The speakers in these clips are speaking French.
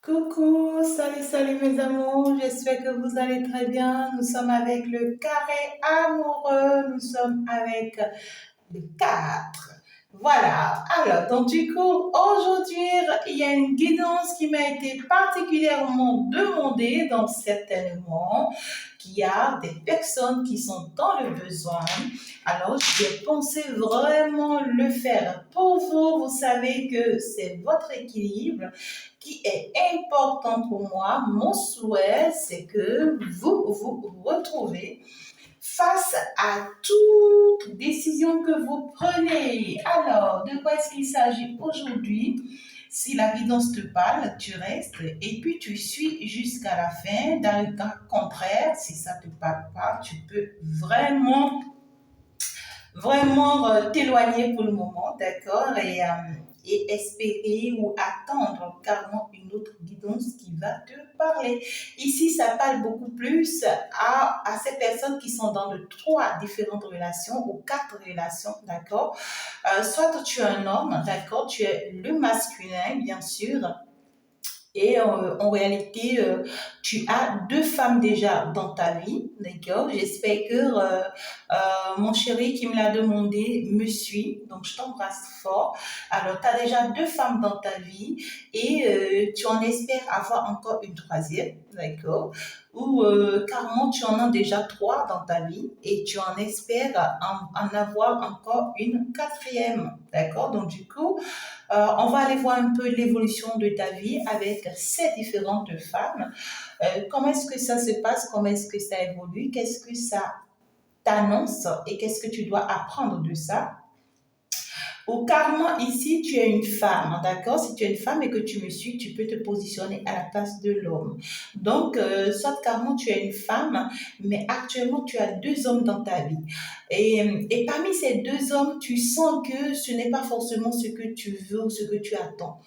Coucou, salut, salut mes amours, j'espère que vous allez très bien. Nous sommes avec le carré amoureux, nous sommes avec le 4. Voilà, alors donc du coup, aujourd'hui, il y a une guidance qui m'a été particulièrement demandée, donc certainement qu'il y a des personnes qui sont dans le besoin. Alors, j'ai pensé vraiment le faire pour vous. Vous savez que c'est votre équilibre qui est important pour moi. Mon souhait, c'est que vous retrouvez face à toute décision que vous prenez. Alors, de quoi est-ce qu'il s'agit aujourd'hui? Si la guidance te parle, tu restes et puis tu suis jusqu'à la fin. Dans le cas contraire, si ça ne te parle pas, tu peux vraiment t'éloigner pour le moment, d'accord, et espérer ou attendre carrément une autre guidance qui va te parler. Ici, ça parle beaucoup plus à ces personnes qui sont dans de trois différentes relations ou quatre relations, d'accord. Soit tu es un homme, d'accord, tu es le masculin, bien sûr, et en réalité, tu as deux femmes déjà dans ta vie, d'accord? J'espère que mon chéri qui me l'a demandé me suit, donc je t'embrasse fort. Alors, tu as déjà deux femmes dans ta vie et tu en espères avoir encore une troisième, d'accord? Ou carrément, tu en as déjà trois dans ta vie et tu en espères en avoir encore une quatrième, d'accord? Donc, du coup, on va aller voir un peu l'évolution de ta vie avec ces différentes femmes. Comment est-ce que ça se passe? Comment est-ce que ça évolue? Qu'est-ce que ça t'annonce? Et qu'est-ce que tu dois apprendre de ça? Ou carrément, ici, tu es une femme, d'accord? Si tu es une femme et que tu me suis, tu peux te positionner à la place de l'homme. Donc, soit carrément, tu es une femme, mais actuellement, tu as deux hommes dans ta vie. Et parmi ces deux hommes, tu sens que ce n'est pas forcément ce que tu veux ou ce que tu attends.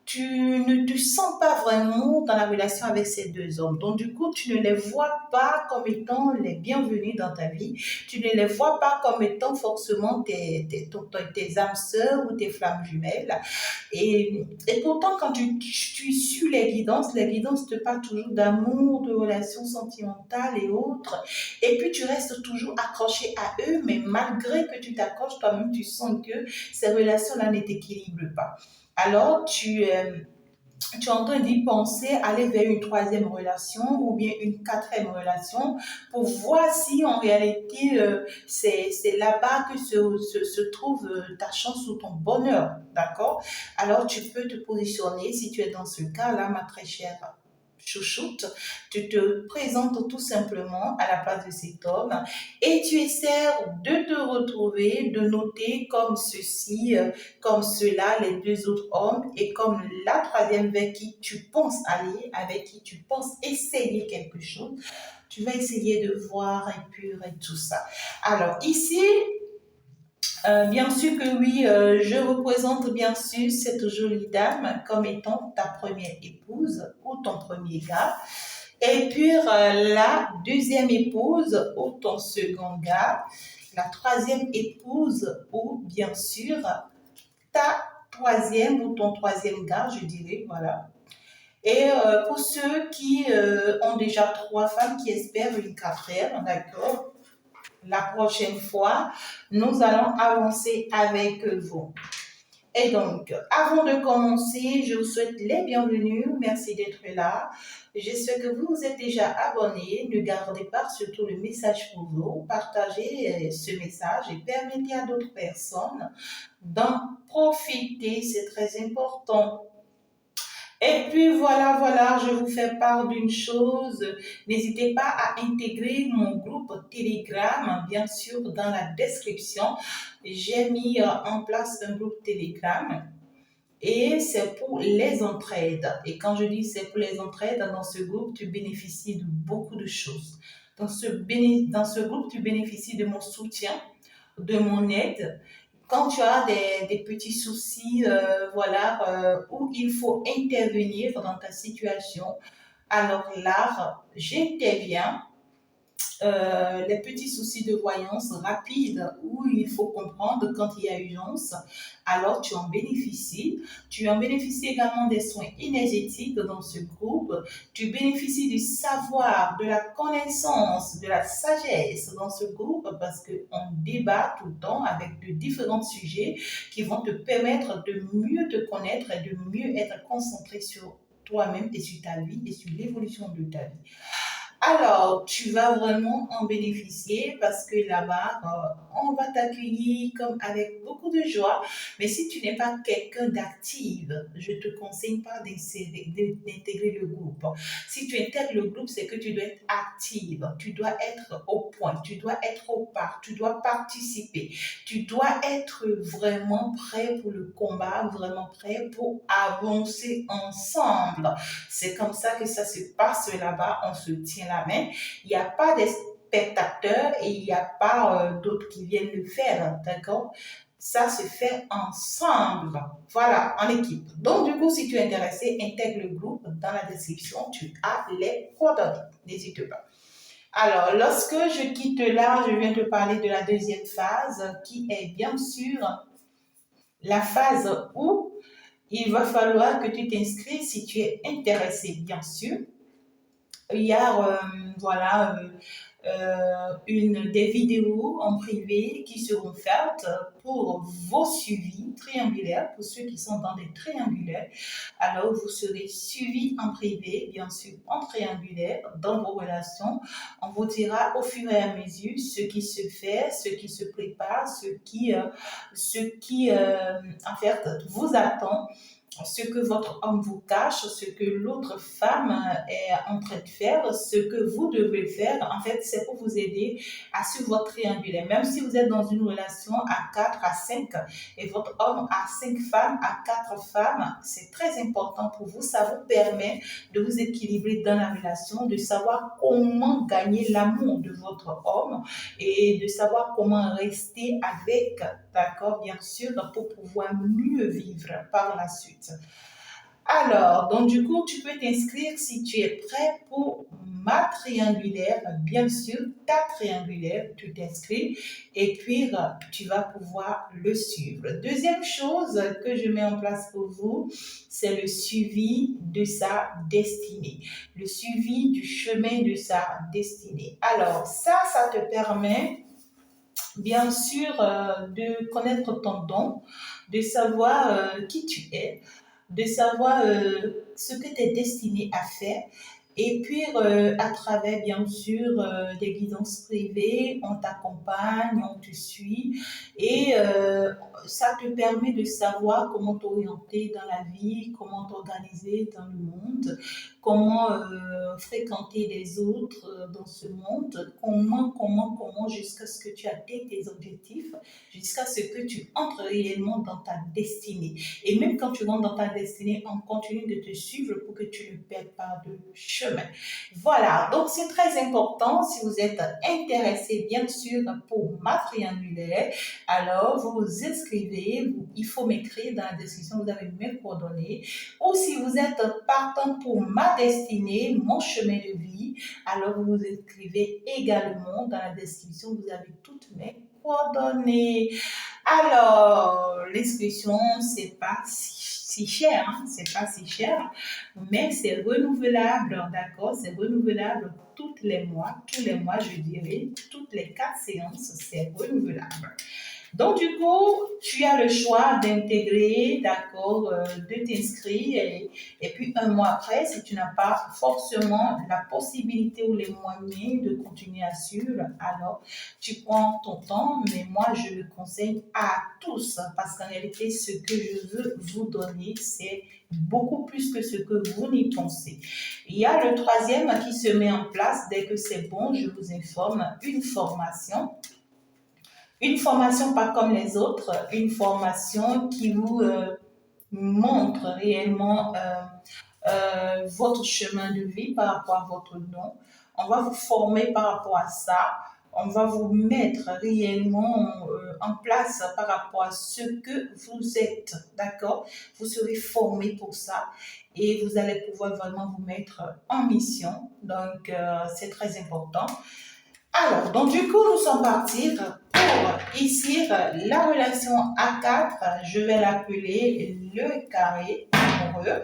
Tu ne te sens pas vraiment dans la relation avec ces deux hommes. Donc, du coup, tu ne les vois pas comme étant les bienvenus dans ta vie. Tu ne les vois pas comme étant forcément tes âmes sœurs ou tes flammes jumelles. Et pourtant, quand tu suis les guidances te parlent toujours d'amour, de relations sentimentales et autres. Et puis, tu restes toujours accroché à eux, mais malgré que tu t'accroches, toi-même, tu sens que ces relations-là ne t'équilibrent pas. Alors, tu es en train d'y penser, aller vers une troisième relation ou bien une quatrième relation pour voir si en réalité c'est là-bas que se trouve ta chance ou ton bonheur, d'accord? Alors tu peux te positionner si tu es dans ce cas-là, ma très chère chouchoute, tu te présentes tout simplement à la place de cet homme et tu essaies de te retrouver, de noter comme ceci, comme cela, les deux autres hommes et comme la troisième vers qui tu penses aller, avec qui tu penses essayer quelque chose. Tu vas essayer de voir et pur et tout ça. Alors ici, bien sûr que oui, je représente bien sûr cette jolie dame comme étant ta première épouse ou ton premier gars. Et puis la deuxième épouse ou ton second gars. La troisième épouse ou bien sûr ta troisième ou ton troisième gars, je dirais, voilà. Et pour ceux qui ont déjà trois femmes qui espèrent une quatrième, d'accord, la prochaine fois, nous allons avancer avec vous. Et donc, avant de commencer, je vous souhaite les bienvenus. Merci d'être là. J'espère que vous êtes déjà abonnés. Ne gardez pas surtout le message pour vous. Partagez ce message et permettez à d'autres personnes d'en profiter. C'est très important. Et puis voilà, je vous fais part d'une chose. N'hésitez pas à intégrer mon groupe Telegram, bien sûr, dans la description. J'ai mis en place un groupe Telegram et c'est pour les entraides. Et quand je dis c'est pour les entraides, dans ce groupe, tu bénéficies de beaucoup de choses. Dans ce groupe, tu bénéficies de mon soutien, de mon aide. Quand tu as des petits soucis, voilà, où il faut intervenir dans ta situation, alors là, j'interviens les petits soucis de voyance rapides où il faut comprendre quand il y a urgence, alors tu en bénéficies. Tu en bénéficies également des soins énergétiques dans ce groupe. Tu bénéficies du savoir, de la connaissance, de la sagesse dans ce groupe parce qu'on débat tout le temps avec de différents sujets qui vont te permettre de mieux te connaître et de mieux être concentré sur toi-même et sur ta vie et sur l'évolution de ta vie. Alors, tu vas vraiment en bénéficier parce que là-bas, on va t'accueillir comme avec beaucoup de joie. Mais si tu n'es pas quelqu'un d'actif, je te conseille pas d'intégrer le groupe. Si tu intègres le groupe, c'est que tu dois être active, tu dois être au point, tu dois être au pas, tu dois participer, tu dois être vraiment prêt pour le combat, vraiment prêt pour avancer ensemble. C'est comme ça que ça se passe là-bas, on se tient la main. Il n'y a pas de spectateurs et il n'y a pas d'autres qui viennent le faire, d'accord? Ça se fait ensemble, voilà, en équipe. Donc, du coup, si tu es intéressé, intègre le groupe. Dans la description, tu as les coordonnées. N'hésite pas. Alors, lorsque je quitte là, je viens te parler de la deuxième phase qui est bien sûr la phase où il va falloir que tu t'inscris si tu es intéressé, bien sûr. Il y a des vidéos en privé qui seront faites pour vos suivis triangulaires, pour ceux qui sont dans des triangulaires. Alors, vous serez suivis en privé, bien sûr, en triangulaire, dans vos relations. On vous dira au fur et à mesure ce qui se fait, ce qui se prépare, en fait, vous attend, ce que votre homme vous cache, ce que l'autre femme est en train de faire, ce que vous devez faire. En fait, c'est pour vous aider à suivre votre triangulaire. Même si vous êtes dans une relation à 4, à 5 et votre homme a 5 femmes, à 4 femmes, c'est très important pour vous. Ça vous permet de vous équilibrer dans la relation, de savoir comment gagner l'amour de votre homme et de savoir comment rester avec, d'accord, bien sûr, pour pouvoir mieux vivre par la suite. Alors, donc du coup, tu peux t'inscrire si tu es prêt pour ma triangulaire, bien sûr, ta triangulaire, tu t'inscris et puis tu vas pouvoir le suivre. Deuxième chose que je mets en place pour vous, c'est le suivi de sa destinée, le suivi du chemin de sa destinée. Alors, ça te permet bien sûr de connaître ton don, de savoir qui tu es, de savoir ce que tu es destiné à faire. Et puis, à travers, bien sûr, des guidances privées, on t'accompagne, on te suit. Et ça te permet de savoir comment t'orienter dans la vie, comment t'organiser dans le monde, comment fréquenter les autres dans ce monde, comment, jusqu'à ce que tu atteignes tes objectifs, jusqu'à ce que tu entres réellement dans ta destinée. Et même quand tu rentres dans ta destinée, on continue de te suivre pour que tu ne perdes pas de chemin. Voilà, donc c'est très important. Si vous êtes intéressé, bien sûr, pour ma triangulaire, alors vous vous inscrivez. Il faut m'écrire dans la description, vous avez mes coordonnées. Ou si vous êtes partant pour ma destinée, mon chemin de vie, alors vous vous inscrivez également dans la description. Vous avez toutes mes coordonnées. Alors, l'inscription, c'est pas si cher, hein, c'est pas si cher, mais c'est renouvelable, d'accord? C'est renouvelable tous les mois, je dirais, toutes les 4 séances, c'est renouvelable. Donc, du coup, tu as le choix d'intégrer, d'accord, de t'inscrire et puis un mois après, si tu n'as pas forcément la possibilité ou les moyens de continuer à suivre, alors tu prends ton temps, mais moi, je le conseille à tous parce qu'en réalité, ce que je veux vous donner, c'est beaucoup plus que ce que vous n'y pensez. Il y a le troisième qui se met en place dès que c'est bon, je vous informe, une formation pas comme les autres, une formation qui vous montre réellement votre chemin de vie par rapport à votre nom. On va vous former par rapport à ça. On va vous mettre réellement en place par rapport à ce que vous êtes, d'accord? Vous serez formé pour ça et vous allez pouvoir vraiment vous mettre en mission. Donc, c'est très important. Alors, donc du coup, nous sommes partis pour ici la relation A4, je vais l'appeler le carré amoureux.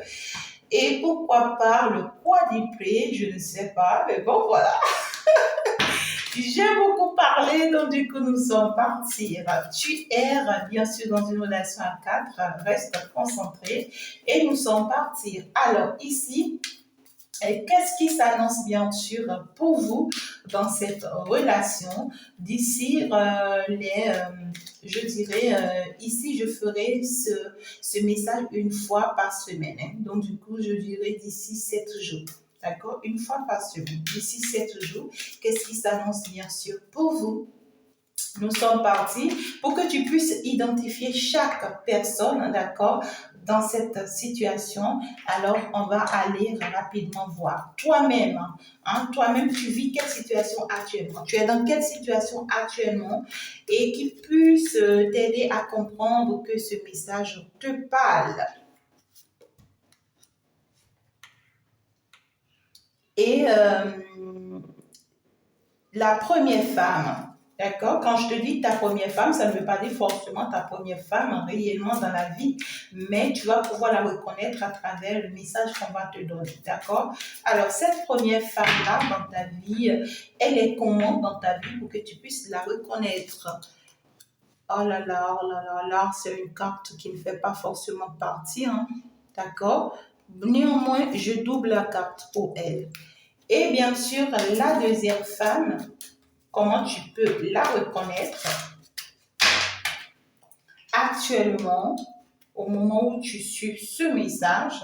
Et pourquoi pas le quadruplé, je ne sais pas, mais bon voilà. J'ai beaucoup parlé, donc du coup nous sommes partis. Tu erres bien sûr dans une relation à 4, reste concentré et nous sommes partis. Alors ici, qu'est-ce qui s'annonce bien sûr pour vous dans cette relation d'ici je dirais, ici je ferai ce message une fois par semaine. Hein. Donc du coup, je dirais d'ici 7 jours. D'accord? Une fois par semaine. D'ici 7 jours, qu'est-ce qui s'annonce bien sûr pour vous? Nous sommes partis pour que tu puisses identifier chaque personne, d'accord, dans cette situation. Alors, on va aller rapidement voir. Toi-même, hein, toi-même, tu vis quelle situation actuellement? Tu es dans quelle situation actuellement et qui puisse t'aider à comprendre que ce message te parle. Et la première femme, d'accord? Quand je te dis ta première femme, ça ne veut pas dire forcément ta première femme réellement dans la vie, mais tu vas pouvoir la reconnaître à travers le message qu'on va te donner, d'accord? Alors, cette première femme-là dans ta vie, elle est comment dans ta vie pour que tu puisses la reconnaître? Oh là là là, c'est une carte qui ne fait pas forcément partie, hein, d'accord? Néanmoins, je double la carte pour elle. Et bien sûr, la deuxième femme, comment tu peux la reconnaître actuellement, au moment où tu suis ce message.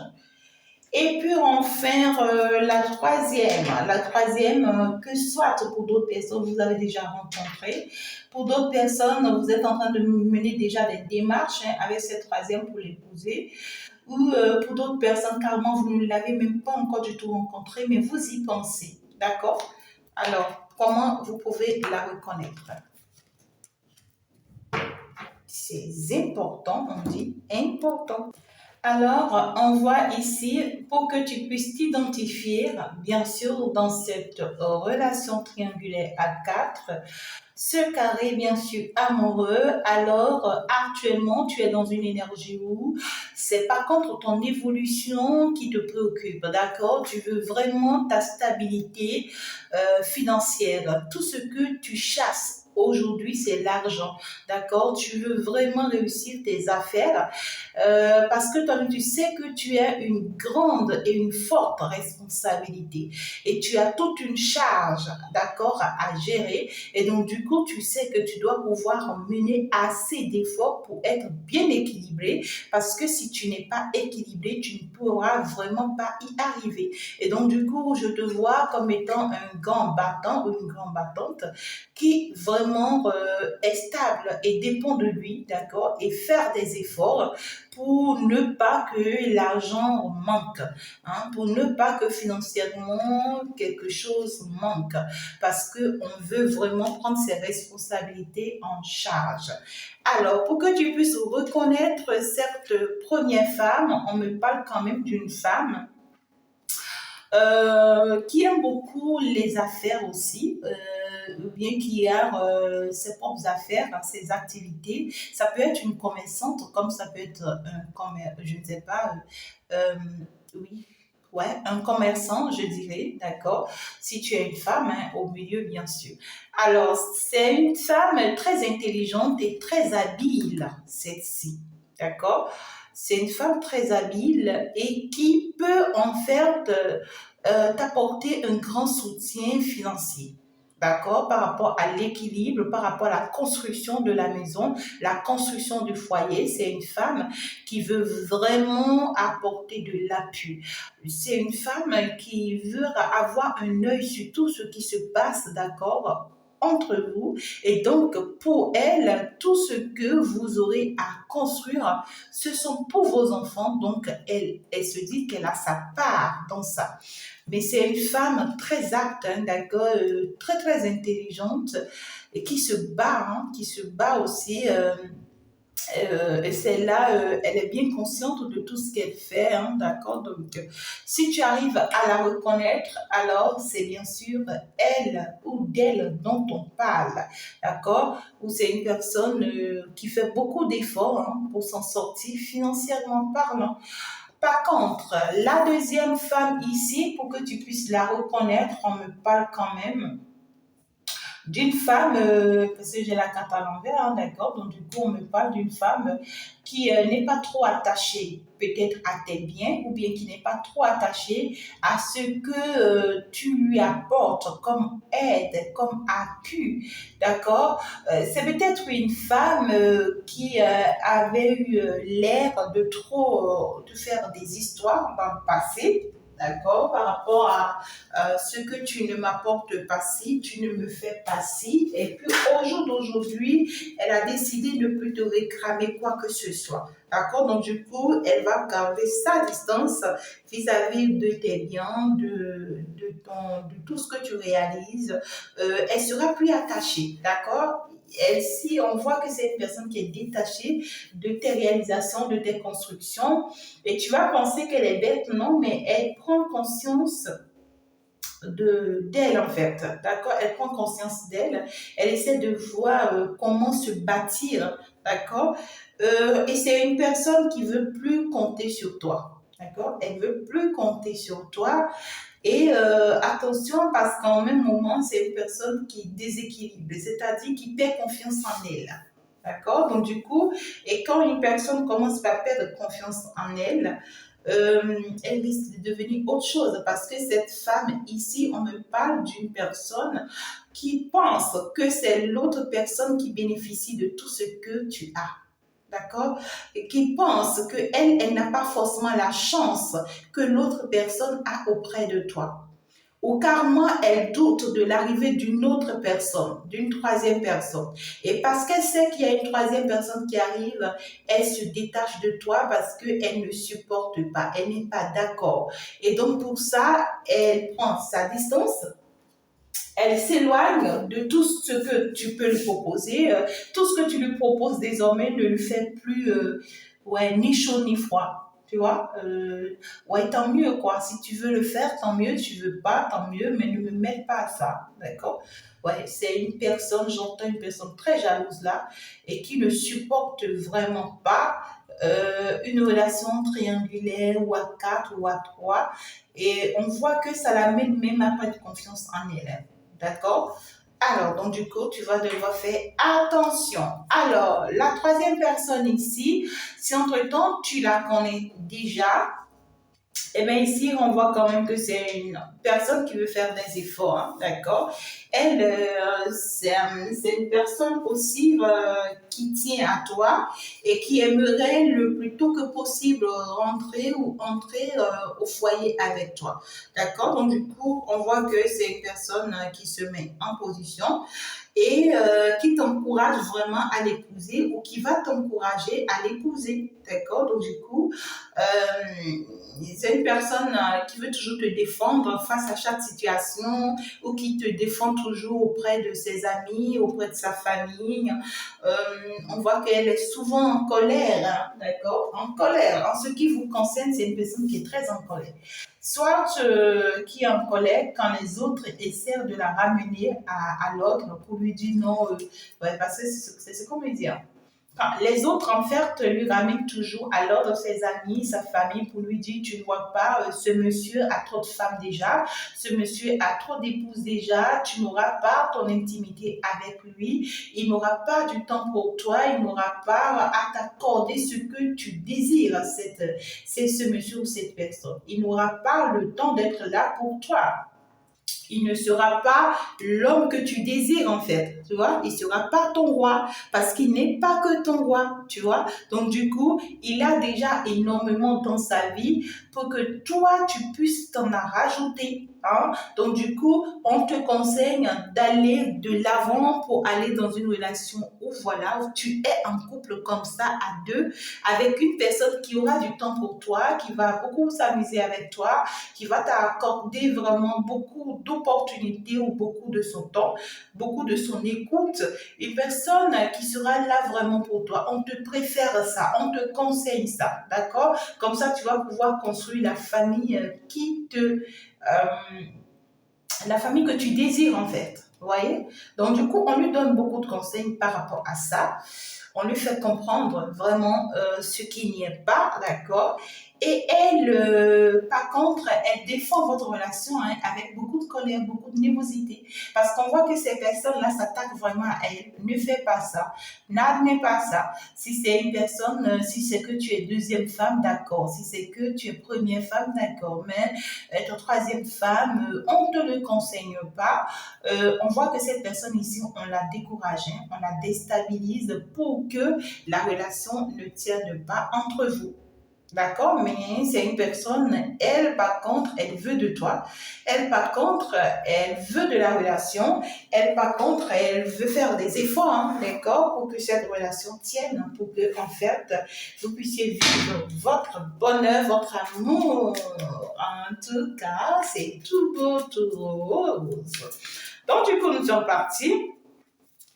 Et puis enfin, la troisième, que soit pour d'autres personnes, vous avez déjà rencontré. Pour d'autres personnes, vous êtes en train de mener déjà des démarches hein, avec cette troisième pour l'épouser. Ou pour d'autres personnes, carrément, vous ne l'avez même pas encore du tout rencontré, mais vous y pensez. D'accord? Alors, comment vous pouvez la reconnaître? C'est important, on dit important. Alors, on voit ici, pour que tu puisses t'identifier, bien sûr, dans cette relation triangulaire à 4, ce carré, bien sûr, amoureux, alors actuellement, tu es dans une énergie où c'est par contre ton évolution qui te préoccupe, d'accord? Tu veux vraiment ta stabilité financière, tout ce que tu chasses. Aujourd'hui, c'est l'argent, d'accord? Tu veux vraiment réussir tes affaires parce que toi, tu sais que tu as une grande et une forte responsabilité et tu as toute une charge, d'accord, à gérer. Et donc, du coup, tu sais que tu dois pouvoir mener assez d'efforts pour être bien équilibré parce que si tu n'es pas équilibré, tu ne pourras vraiment pas y arriver. Et donc, du coup, je te vois comme étant un grand battant ou une grande battante qui vraiment est stable et dépend de lui, d'accord, et faire des efforts pour ne pas que l'argent manque, hein, pour ne pas que financièrement quelque chose manque, parce qu'on veut vraiment prendre ses responsabilités en charge. Alors, pour que tu puisses reconnaître cette première femme, on me parle quand même d'une femme qui aime beaucoup les affaires aussi, ou bien qui a ses propres affaires, ses activités. Ça peut être une commerçante, comme ça peut être un commerce, je ne sais pas, oui, ouais, un commerçant, je dirais, d'accord, si tu es une femme, hein, au milieu, bien sûr. Alors, c'est une femme très intelligente et très habile, celle-ci, d'accord? C'est une femme très habile et qui peut en fait t'apporter un grand soutien financier. D'accord? Par rapport à l'équilibre, par rapport à la construction de la maison, la construction du foyer. C'est une femme qui veut vraiment apporter de l'appui. C'est une femme qui veut avoir un œil sur tout ce qui se passe, d'accord? Entre vous et donc pour elle tout ce que vous aurez à construire ce sont pour vos enfants donc elle se dit qu'elle a sa part dans ça mais c'est une femme très apte, hein, d'accord, très très intelligente et qui se bat aussi Et celle-là, elle est bien consciente de tout ce qu'elle fait, hein, d'accord? Donc, si tu arrives à la reconnaître, alors c'est bien sûr elle ou d'elle dont on parle, d'accord? Ou c'est une personne qui fait beaucoup d'efforts hein, pour s'en sortir financièrement parlant. Par contre, la deuxième femme ici, pour que tu puisses la reconnaître, on me parle quand même d'une femme, parce que j'ai la carte à l'envers, hein, d'accord, donc du coup on me parle d'une femme qui n'est pas trop attachée peut-être à tes biens ou bien qui n'est pas trop attachée à ce que tu lui apportes comme aide, comme appui, d'accord. C'est peut-être une femme qui avait eu l'air de trop de faire des histoires dans le passé, d'accord, par rapport à ce que tu ne m'apportes pas ci, tu ne me fais pas ci. Et puis au jour d'aujourd'hui, elle a décidé de ne plus te réclamer quoi que ce soit. D'accord. Donc du coup, elle va garder sa distance vis-à-vis de tes biens, de tout ce que tu réalises. Elle sera plus attachée. D'accord. Elle, si on voit que c'est une personne qui est détachée de tes réalisations, de tes constructions, et tu vas penser qu'elle est bête, non, mais elle prend conscience d'elle en fait, d'accord. Elle prend conscience d'elle, elle essaie de voir comment se bâtir, d'accord. Et c'est une personne qui veut plus compter sur toi, d'accord. Elle veut plus compter sur toi. Et attention parce qu'en même moment c'est une personne qui déséquilibre, c'est-à-dire qui perd confiance en elle. D'accord. Donc du coup, et quand une personne commence par perdre confiance en elle, elle risque de devenir autre chose parce que cette femme ici, on me parle d'une personne qui pense que c'est l'autre personne qui bénéficie de tout ce que tu as. D'accord. Et qui pense qu'elle, elle n'a pas forcément la chance que l'autre personne a auprès de toi. Ou carrément, elle doute de l'arrivée d'une autre personne, d'une troisième personne. Et parce qu'elle sait qu'il y a une troisième personne qui arrive, elle se détache de toi parce qu'elle ne supporte pas, elle n'est pas d'accord. Et donc pour ça, elle prend sa distance, elle s'éloigne de tout ce que tu peux lui proposer. Tout ce que tu lui proposes désormais ne lui fait plus ouais, ni chaud ni froid. Tu vois, ouais, tant mieux quoi. Si tu veux le faire, tant mieux. Tu veux pas, tant mieux. Mais ne me mêle pas à ça, d'accord. Ouais, c'est une personne, j'entends une personne très jalouse là et qui ne supporte vraiment pas une relation triangulaire ou à quatre ou à trois. Et on voit que ça l'amène même à pas de confiance en elle. D'accord. Alors, donc du coup, tu vas devoir faire attention. Alors, la troisième personne ici, si entre-temps tu la connais déjà, eh bien ici, on voit quand même que c'est une personne qui veut faire des efforts, hein, d'accord. Elle, c'est une personne aussi qui tient à toi et qui aimerait le plus tôt que possible rentrer ou entrer au foyer avec toi, d'accord. Donc du coup, on voit que c'est une personne qui se met en position et qui t'encourage vraiment à l'épouser ou qui va t'encourager à l'épouser, d'accord. Donc du coup, c'est une personne qui veut toujours te défendre face à chaque situation ou qui te défend toujours auprès de ses amis, auprès de sa famille. Euh, on voit qu'elle est souvent en colère, hein, d'accord, en colère. En ce qui vous concerne, c'est une personne qui est très en colère. Soit qui est en colère quand les autres essaient de la ramener à l'ordre pour lui dire non, ouais, parce que c'est ce qu'on me dit. Hein. Enfin, les autres, en fait, lui ramènent toujours à l'ordre ses amis, sa famille, pour lui dire, tu ne vois pas, ce monsieur a trop de femmes déjà, ce monsieur a trop d'épouses déjà, tu n'auras pas ton intimité avec lui, il n'aura pas du temps pour toi, il n'aura pas à t'accorder ce que tu désires, c'est ce monsieur ou cette personne. Il n'aura pas le temps d'être là pour toi. Il ne sera pas l'homme que tu désires en fait, tu vois. Il ne sera pas ton roi parce qu'il n'est pas que ton roi, tu vois. Donc du coup, il a déjà énormément dans sa vie pour que toi, tu puisses t'en rajouter. Hein? Donc du coup, on te conseille d'aller de l'avant pour aller dans une relation où voilà, où tu es en couple comme ça à deux, avec une personne qui aura du temps pour toi, qui va beaucoup s'amuser avec toi, qui va t'accorder vraiment beaucoup d'opportunités ou beaucoup de son temps, beaucoup de son écoute. Une personne qui sera là vraiment pour toi. On te préfère ça, on te conseille ça, d'accord? Comme ça, tu vas pouvoir construire la famille la famille que tu désires en fait. Vous voyez? Donc du coup, on lui donne beaucoup de conseils par rapport à ça. On lui fait comprendre vraiment ce qui n'y est pas, d'accord? Et elle, par contre, elle défend votre relation hein, avec beaucoup de colère, beaucoup de nervosité. Parce qu'on voit que ces personnes-là s'attaquent vraiment à elle. Ne fais pas ça. N'admets pas ça. Si c'est une personne, si c'est que tu es deuxième femme, d'accord. Si c'est que tu es première femme, d'accord. Mais ta troisième femme, on ne te le conseille pas. On voit que cette personne ici, on la décourage, hein, on la déstabilise pour que la relation ne tienne pas entre vous. D'accord? Mais c'est une personne, elle, par contre, elle veut de toi. Elle, par contre, elle veut de la relation. Elle, par contre, elle veut faire des efforts, hein, d'accord? Pour que cette relation tienne, pour que, en fait, vous puissiez vivre votre bonheur, votre amour. En tout cas, c'est tout beau, tout rose. Donc, du coup, nous sommes partis.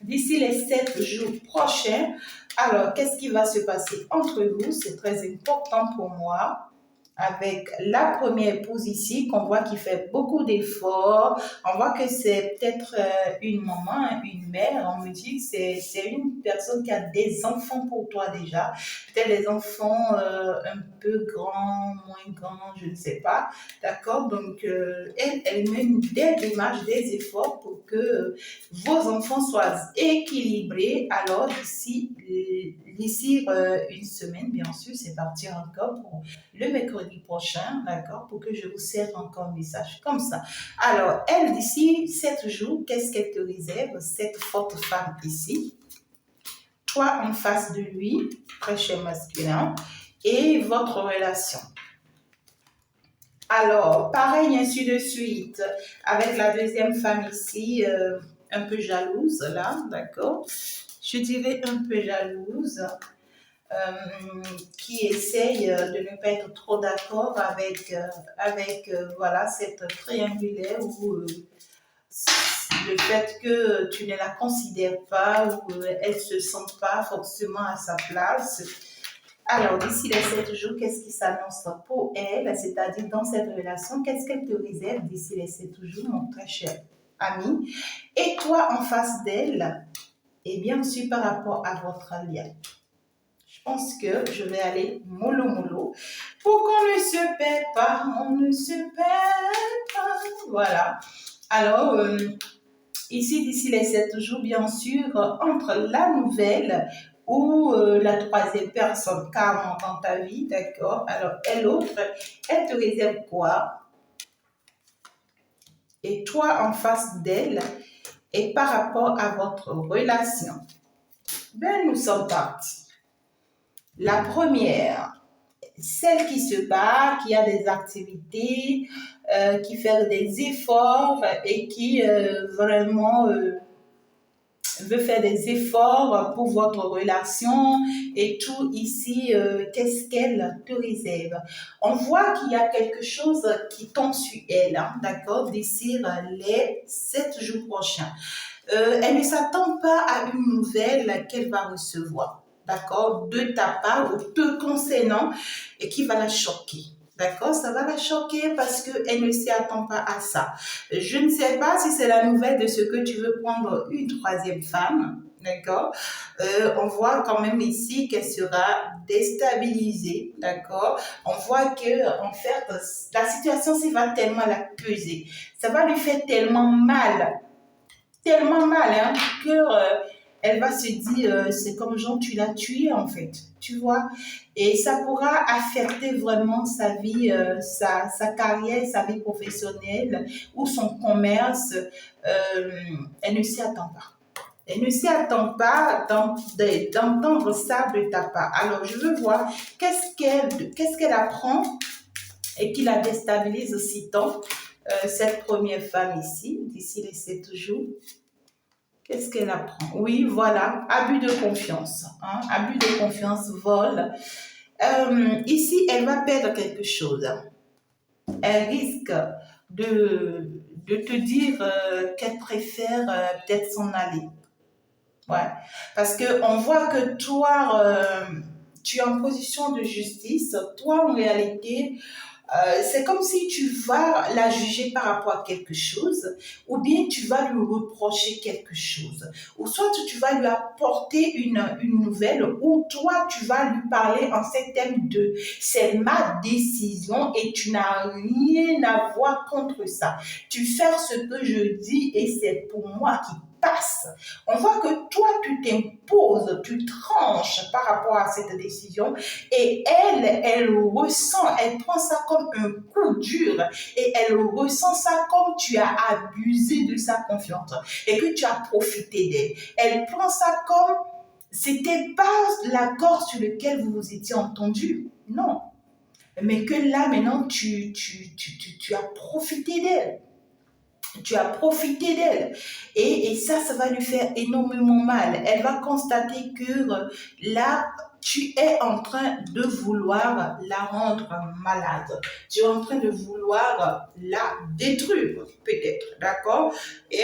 D'ici les 7 jours prochains, alors, qu'est-ce qui va se passer entre vous? C'est très important pour moi. Avec la première épouse ici, qu'on voit qui fait beaucoup d'efforts. On voit que c'est peut-être une maman, une mère. On me dit que c'est une personne qui a des enfants pour toi déjà. Peut-être des enfants un peu grands, moins grands, je ne sais pas. D'accord? Donc, elle met des démarches, des efforts pour que vos enfants soient équilibrés. Alors, d'ici une semaine, bien sûr, c'est parti encore pour le mercredi prochain, d'accord, pour que je vous serve encore un message comme ça. Alors, elle, d'ici 7 jours, qu'est-ce qu'elle te réserve, cette forte femme ici? Toi en face de lui, très cher masculin, et votre relation. Alors, pareil, ainsi de suite, avec la deuxième femme ici, un peu jalouse, là, d'accord? Je dirais un peu jalouse. Qui essaye de ne pas être trop d'accord avec voilà, cette triangulaire où le fait que tu ne la considères pas ou elle ne se sent pas forcément à sa place. Alors, d'ici les 7 jours, qu'est-ce qui s'annonce pour elle, c'est-à-dire dans cette relation, qu'est-ce qu'elle te réserve d'ici les 7 jours, mon très cher ami? Et toi, en face d'elle, et bien sûr par rapport à votre lien. Je pense que je vais aller mollo mollo pour qu'on ne se perd pas, on ne se perd pas. Voilà. Alors, ici, d'ici les 7 jours, bien sûr, entre la nouvelle ou la troisième personne carrément dans ta vie, d'accord? Alors, l'autre, elle te réserve quoi? Et toi, en face d'elle, et par rapport à votre relation. Ben, nous sommes partis. La première, celle qui se bat, qui a des activités, qui fait des efforts et qui vraiment veut faire des efforts pour votre relation et tout ici, qu'est-ce qu'elle te réserve? On voit qu'il y a quelque chose qui tombe sur elle, hein, d'accord, d'ici les 7 jours prochains. Elle ne s'attend pas à une nouvelle qu'elle va recevoir, d'accord, de ta part ou te concernant et qui va la choquer. D'accord, ça va la choquer parce qu'elle ne s'y attend pas à ça. Je ne sais pas si c'est la nouvelle de ce que tu veux prendre une troisième femme. D'accord, on voit quand même ici qu'elle sera déstabilisée. D'accord, on voit que en fait la situation s'y va tellement la peser. Ça va lui faire tellement mal hein, que elle va se dire, c'est comme genre tu l'as tué en fait, tu vois. Et ça pourra affecter vraiment sa vie, sa carrière, sa vie professionnelle ou son commerce. Elle ne s'y attend pas. Elle ne s'y attend pas d'entendre ça de ta part. Alors, je veux voir qu'est-ce qu'elle apprend et qui la déstabilise aussi tant, cette première femme ici, d'ici les 7 jours. Qu'est-ce qu'elle apprend? Oui, voilà, abus de confiance. Hein? Abus de confiance, vol. Ici, elle va perdre quelque chose. Elle risque de te dire qu'elle préfère peut-être s'en aller. Ouais. Parce qu'on voit que toi, tu es en position de justice. Toi, en réalité, c'est comme si tu vas la juger par rapport à quelque chose, ou bien tu vas lui reprocher quelque chose, ou soit tu vas lui apporter une nouvelle, ou toi tu vas lui parler en ces termes de c'est ma décision et tu n'as rien à voir contre ça. Tu fais ce que je dis et c'est pour moi qui passe. On voit que toi tu t'imposes, tu tranches par rapport à cette décision et elle ressent, elle prend ça comme un coup dur et elle ressent ça comme tu as abusé de sa confiance et que tu as profité d'elle. Elle prend ça comme c'était pas l'accord sur lequel vous vous étiez entendu. Non. Mais que là, maintenant, tu as profité d'elle. Tu as profité d'elle. Et ça va lui faire énormément mal. Elle va constater que là, tu es en train de vouloir la rendre malade. Tu es en train de vouloir la détruire, peut-être, d'accord? Et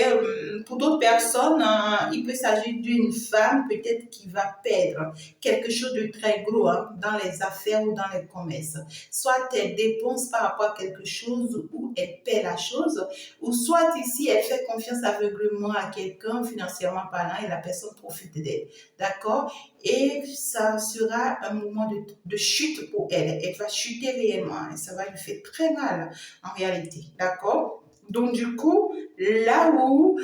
pour d'autres personnes, il peut s'agir d'une femme peut-être qui va perdre quelque chose de très gros dans les affaires ou dans les commerces. Soit elle dépense par rapport à quelque chose ou elle paie la chose, ou soit ici, elle fait confiance aveuglément à quelqu'un financièrement parlant et la personne profite d'elle. D'accord? Et ça sera un moment de chute pour elle. Elle va chuter réellement et ça va lui faire très mal en réalité. D'accord? Donc du coup, là où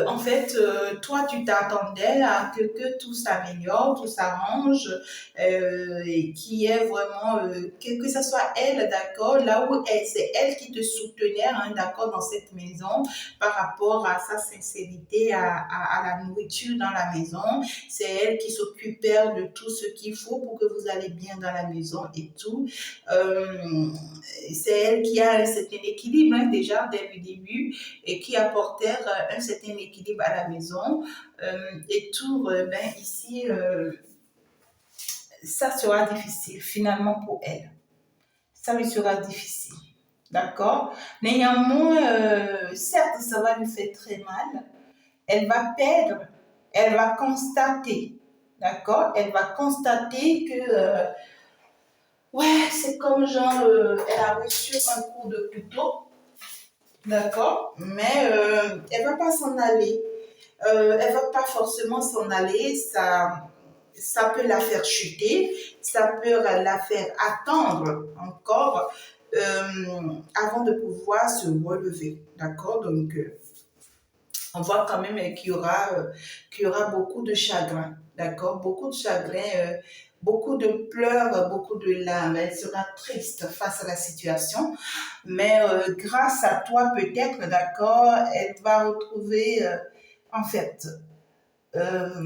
en fait, toi, tu t'attendais à que tout s'améliore, tout s'arrange, et qui est vraiment, que ce soit elle, d'accord, là où c'est elle qui te soutenait, hein, d'accord, dans cette maison, par rapport à sa sincérité, à la nourriture dans la maison. C'est elle qui s'occupait de tout ce qu'il faut pour que vous allez bien dans la maison et tout. Euh, c'est elle qui a un certain équilibre, hein, déjà, dès le début et qui apportèrent un certain équilibre à la maison. Et tout, ben, ici, ça sera difficile finalement pour elle. Ça lui sera difficile. D'accord? Néanmoins, certes, ça va lui faire très mal. Elle va perdre. Elle va constater. D'accord? Elle va constater que, ouais, c'est comme genre, elle a reçu un coup de couteau. D'accord? Mais elle va pas s'en aller. Elle va pas forcément s'en aller. Ça peut la faire chuter. Ça peut la faire attendre encore avant de pouvoir se relever. D'accord? Donc, on voit quand même qu'il y aura beaucoup de chagrin. D'accord? Beaucoup de chagrin. Beaucoup de pleurs, beaucoup de larmes. Elle sera triste face à la situation, mais grâce à toi peut-être, d'accord, elle va retrouver, en fait, euh,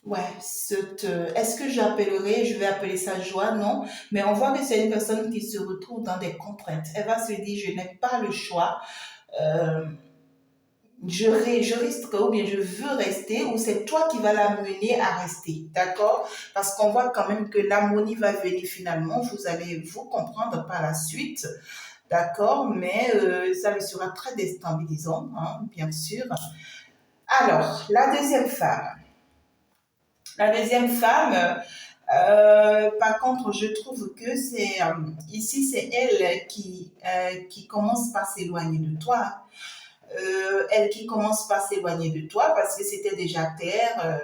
ouais, est-ce que je vais appeler ça joie? Non, mais on voit que c'est une personne qui se retrouve dans des contraintes. Elle va se dire, je n'ai pas le choix. Euh, je risque ou bien je veux rester ou c'est toi qui vas la mener à rester, d'accord? Parce qu'on voit quand même que l'harmonie va venir finalement, vous allez vous comprendre par la suite, d'accord? Mais ça le sera très déstabilisant, hein, bien sûr. Alors, la deuxième femme. La deuxième femme, par contre, je trouve que ici, c'est elle qui commence par s'éloigner de toi. Elle qui commence par s'éloigner de toi parce que c'était déjà clair.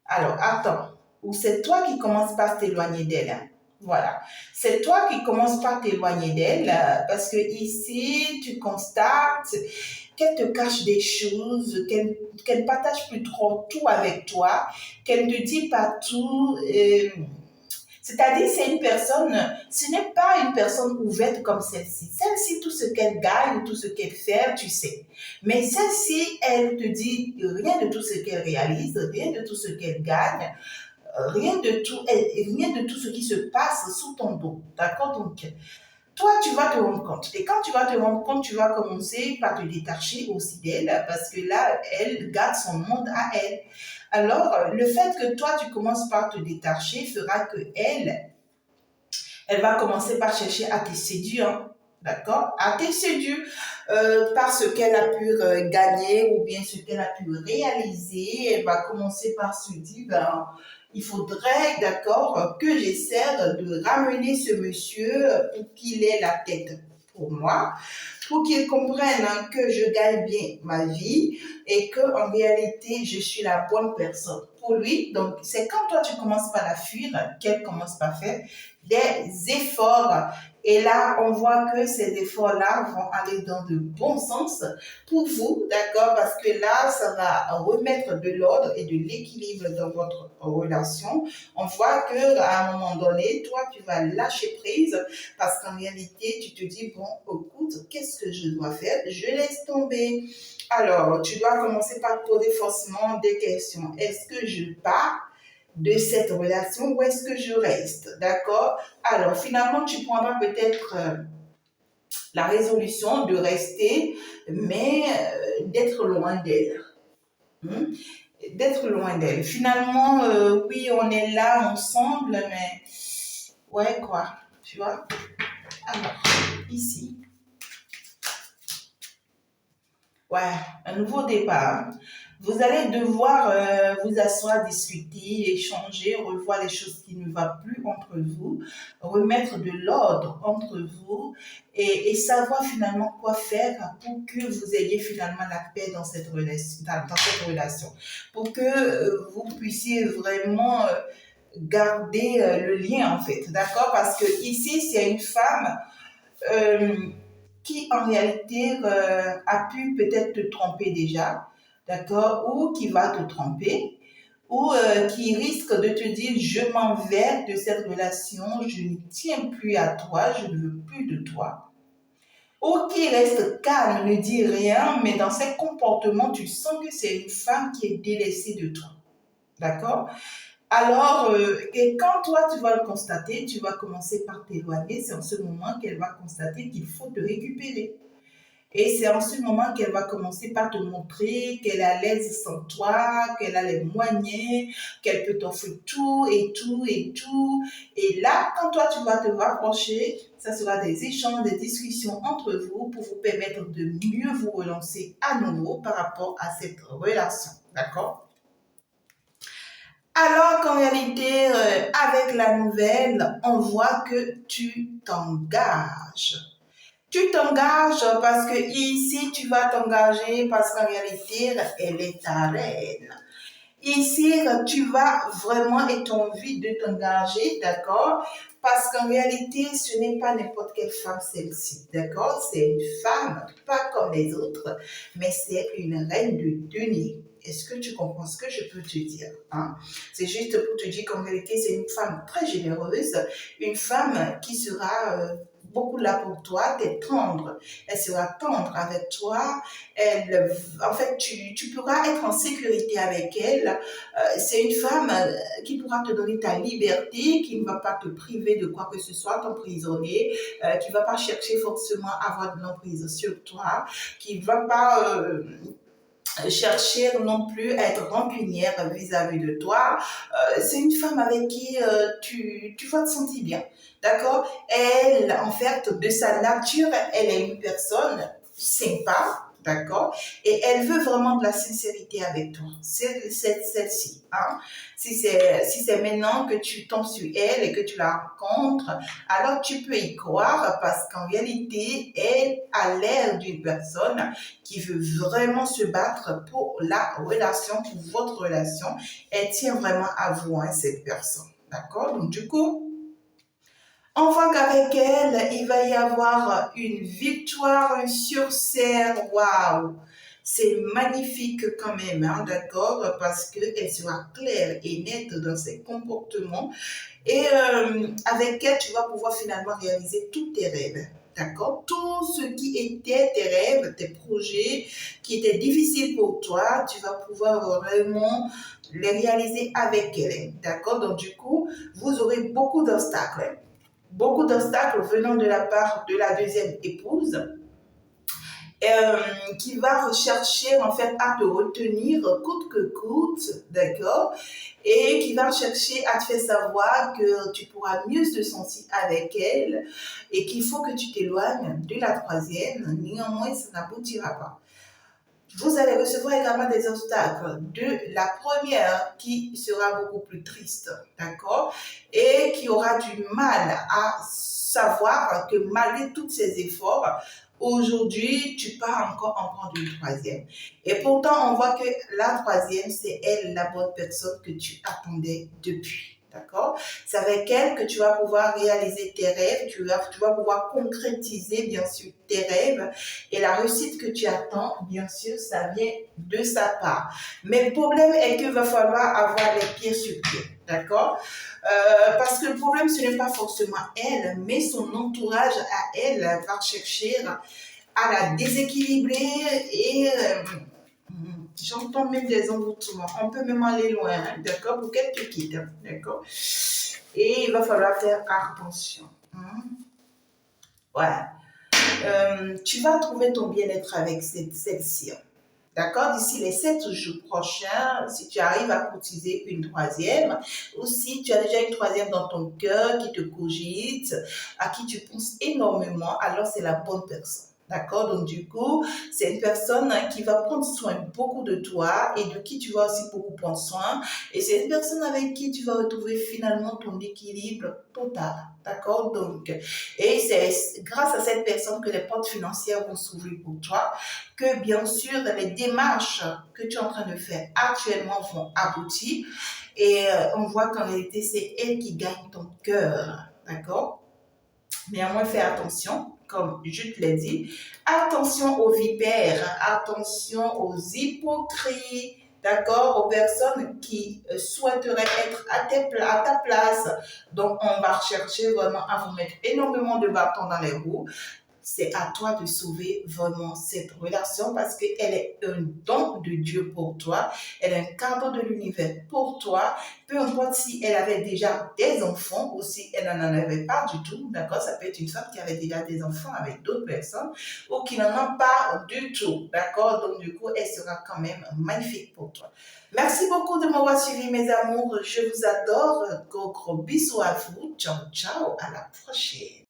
Alors, attends. Ou c'est toi qui commences par t'éloigner d'elle. Hein. Voilà. C'est toi qui commences par t'éloigner d'elle parce que ici, tu constates qu'elle te cache des choses, qu'elle ne partage plus trop tout avec toi, qu'elle ne te dit pas tout. C'est-à-dire, c'est une personne, ce n'est pas une personne ouverte comme celle-ci. Celle-ci, tout ce qu'elle gagne, tout ce qu'elle fait, tu sais. Mais celle-ci, elle te dit rien de tout ce qu'elle réalise, rien de tout ce qu'elle gagne, rien de tout ce qui se passe sous ton dos. D'accord? Donc, toi, tu vas te rendre compte. Et quand tu vas te rendre compte, tu vas commencer par te détacher aussi d'elle parce que là, elle garde son monde à elle. Alors, le fait que toi, tu commences par te détacher fera que elle va commencer par chercher à te séduire. d'accord, à tes yeux, par ce qu'elle a pu gagner ou bien ce qu'elle a pu réaliser. Elle va commencer par se dire, ben, il faudrait, d'accord, que j'essaie de ramener ce monsieur pour qu'il ait la tête pour moi, pour qu'il comprenne que je gagne bien ma vie et que en réalité, je suis la bonne personne pour lui. Donc, c'est quand toi, tu commences par la fuir qu'elle commence par faire des efforts. Et là, on voit que ces efforts-là vont aller dans de bons sens pour vous, d'accord? Parce que là, ça va remettre de l'ordre et de l'équilibre dans votre relation. On voit que à un moment donné, toi, tu vas lâcher prise parce qu'en réalité, tu te dis, bon, écoute, qu'est-ce que je dois faire? Je laisse tomber. Alors, tu dois commencer par poser forcément des questions. Est-ce que je pars de cette relation ou est-ce que je reste? D'accord? Alors, finalement, tu prendras peut-être la résolution de rester, mais d'être loin d'elle. Hmm? D'être loin d'elle. Finalement, oui, on est là ensemble, mais ouais, quoi, tu vois? Alors, ici, ouais, un nouveau départ. Vous allez devoir vous asseoir, discuter, échanger, revoir les choses qui ne vont plus entre vous, remettre de l'ordre entre vous et savoir finalement quoi faire pour que vous ayez finalement la paix dans cette relation, dans cette relation. Pour que vous puissiez vraiment garder le lien en fait, d'accord? Parce que ici, c'est une femme euh, qui en réalité a pu peut-être te tromper déjà, d'accord, ou qui va te tromper, ou qui risque de te dire je m'en vais de cette relation, je ne tiens plus à toi, je ne veux plus de toi. Ou qui reste calme, ne dit rien, mais dans ses comportements, tu sens que c'est une femme qui est délaissée de toi. D'accord? Alors, et quand toi, tu vas le constater, tu vas commencer par t'éloigner. C'est en ce moment qu'elle va constater qu'il faut te récupérer. Et c'est en ce moment qu'elle va commencer par te montrer qu'elle est à l'aise sans toi, qu'elle a les moyens, qu'elle peut t'offrir tout et tout et tout. Et là, quand toi, tu vas te rapprocher, ça sera des échanges, des discussions entre vous pour vous permettre de mieux vous relancer à nouveau par rapport à cette relation. D'accord? Alors qu'en réalité, avec la nouvelle, on voit que tu t'engages. Tu t'engages parce que ici, tu vas t'engager parce qu'en réalité, elle est ta reine. Ici, tu vas vraiment être envie de t'engager, d'accord? Parce qu'en réalité, ce n'est pas n'importe quelle femme celle-ci, d'accord? C'est une femme, pas comme les autres, mais c'est une reine de denier. Est-ce que tu comprends ce que je peux te dire, hein? C'est juste pour te dire qu'en réalité, c'est une femme très généreuse, une femme qui sera beaucoup là pour toi, t'es tendre. Elle sera tendre avec toi. En fait, tu pourras être en sécurité avec elle. C'est une femme qui pourra te donner ta liberté, qui ne va pas te priver de quoi que ce soit, t'emprisonner, qui ne va pas chercher forcément à avoir de l'emprise sur toi, qui ne va pas chercher non plus à être rancunière vis-à-vis de toi. C'est une femme avec qui tu vas te sentir bien. D'accord? Elle, en fait, de sa nature, elle est une personne sympa. D'accord? Et elle veut vraiment de la sincérité avec toi. C'est celle-ci. Hein? Si c'est maintenant que tu tombes sur elle et que tu la rencontres, alors tu peux y croire parce qu'en réalité, elle a l'air d'une personne qui veut vraiment se battre pour la relation, pour votre relation. Elle tient vraiment à vous, hein, cette personne. D'accord? Donc, du coup, on voit qu'avec elle, il va y avoir une victoire sur serre. Waouh! C'est magnifique quand même, hein, d'accord? Parce qu'elle sera claire et nette dans ses comportements. Et avec elle, tu vas pouvoir finalement réaliser tous tes rêves. D'accord? Tout ce qui était tes rêves, tes projets, qui étaient difficiles pour toi, tu vas pouvoir vraiment les réaliser avec elle. D'accord? Donc, du coup, vous aurez beaucoup d'obstacles. Beaucoup d'obstacles venant de la part de la deuxième épouse. qui va rechercher en fait à te retenir coûte que coûte, d'accord, et qui va chercher à te faire savoir que tu pourras mieux te sentir avec elle et qu'il faut que tu t'éloignes de la troisième, néanmoins ça n'aboutira pas. Vous allez recevoir également des obstacles de la première qui sera beaucoup plus triste, d'accord, et qui aura du mal à savoir que malgré tous ces efforts, aujourd'hui, tu pars encore en prendre une troisième. Et pourtant, on voit que la troisième, c'est elle, la bonne personne que tu attendais depuis. D'accord? C'est avec elle que tu vas pouvoir réaliser tes rêves, tu vas pouvoir concrétiser, bien sûr, tes rêves. Et la réussite que tu attends, bien sûr, ça vient de sa part. Mais le problème est qu'il va falloir avoir les pieds sur pied. D'accord? Parce que le problème, ce n'est pas forcément elle, mais son entourage à elle va chercher à la déséquilibrer et j'entends même des envoûtements. On peut même aller loin, hein, d'accord, pour qu'elle te quitte, hein, d'accord. Et il va falloir faire attention. Hein. Ouais. Tu vas trouver ton bien-être avec celle-ci. D'accord? D'ici les 7 jours prochains, si tu arrives à cotiser une troisième, ou si tu as déjà une troisième dans ton cœur qui te cogite, à qui tu penses énormément, alors c'est la bonne personne. D'accord? Donc, du coup, c'est une personne qui va prendre soin beaucoup de toi et de qui tu vas aussi beaucoup prendre soin. Et c'est une personne avec qui tu vas retrouver finalement ton équilibre total. D'accord? Donc, et c'est grâce à cette personne que les portes financières vont s'ouvrir pour toi, que bien sûr, les démarches que tu es en train de faire actuellement vont aboutir. Et on voit qu'en réalité, c'est elle qui gagne ton cœur. D'accord? Néanmoins, fais attention, comme je te l'ai dit. Attention aux vipères, attention aux hypocrites, d'accord, aux personnes qui souhaiteraient être à ta place. Donc, on va chercher vraiment à vous mettre énormément de bâtons dans les roues. C'est à toi de sauver vraiment cette relation parce qu'elle est un don de Dieu pour toi. Elle est un cadeau de l'univers pour toi. Peu importe si elle avait déjà des enfants ou si elle n'en avait pas du tout. D'accord? Ça peut être une femme qui avait déjà des enfants avec d'autres personnes ou qui n'en a pas du tout. D'accord? Donc, du coup, elle sera quand même magnifique pour toi. Merci beaucoup de m'avoir suivi, mes amours. Je vous adore. Gros bisous à vous. Ciao, ciao. À la prochaine.